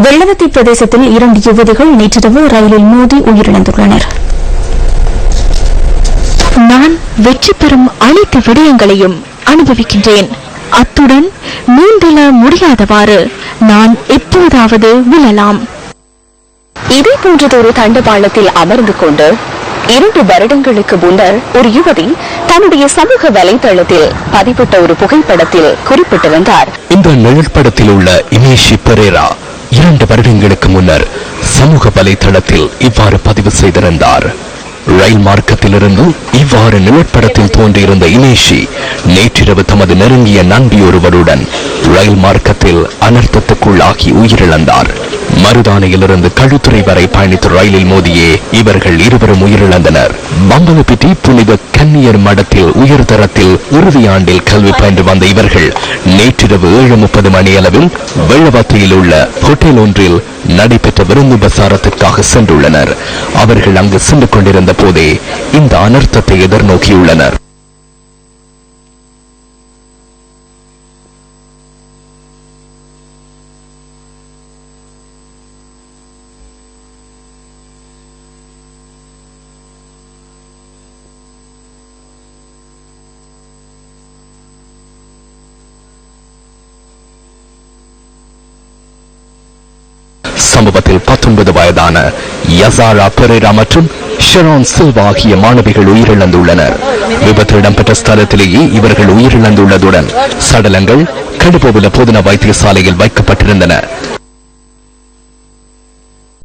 வெள்ளவத்தை பிரதேசத்தில் 2 யுவதிகள் நேற்றிரவு ரயிலில் மோதி உயிரிழந்துள்ளனர். நான் வெற்றி பெறும் அனைத்து விடயங்களையும் அனுபவிக்கின்றேன். அத்துடன் நீண்டெழ முடியாதவாறு நான் எப்போதாவது விழலாம். இதே போன்றதொரு தண்டவாளத்தில் அமர்ந்து கொண்டு 2 வருடங்களுக்கு முன்னர் ஒரு யுவதி தன்னுடைய சமூக வலைதளத்தில் பதிவிட்ட ஒரு புகைப்படத்தில் குறிப்பிட்டிருந்தார். இந்த நிழற்படத்தில் உள்ள இமேஷி பெரேரா 2 வருடங்களுக்கு முன்னர் சமூக வலைதளத்தில் இவ்வாறு பதிவு செய்திருந்தார். ரயில் மார்க்கத்திலிருந்து இவ்வாறு நிழற்படத்தில் தோன்றியிருந்த இமேஷி நேற்றிரவு தமது நெருங்கிய நண்பி ஒருவருடன் ரயில் மார்க்கத்தில் அனர்த்தத்துக்குள்ளாகி உயிரிழந்தார். மருதானையிலிருந்து கழுத்துறை வரை பயணித்த ரயிலில் மோதியே இவர்கள் இருவரும் உயிரிழந்தனர். பம்பலப்பிட்டி புனித கன்னியர் மடத்தில் உயர்தரத்தில் இறுதி ஆண்டில் கல்வி பயின்று வந்த இவர்கள் நேற்றிரவு 7:30 மணியளவில் வெள்ளவத்தையில் உள்ள ஹோட்டல் ஒன்றில் நடைபெற்ற விருந்து பிரசாரத்திற்காக சென்றுள்ளனர். அவர்கள் அங்கு சென்று கொண்டிருந்த போதே இந்த அனர்த்தத்தை எதிர்நோக்கியுள்ளனர். சம்பவத்தில் 19 வயதான யசாரா பெரேரா மற்றும் ஷெரான் சில்வா ஆகிய மாணவிகள் உயிரிழந்துள்ளனர். விபத்து இடம்பெற்ற ஸ்தலத்திலேயே இவர்கள் உயிரிழந்துள்ளதுடன் சடலங்கள் கடுபோவில போதனா வைத்தியசாலையில் வைக்கப்பட்டிருந்தன.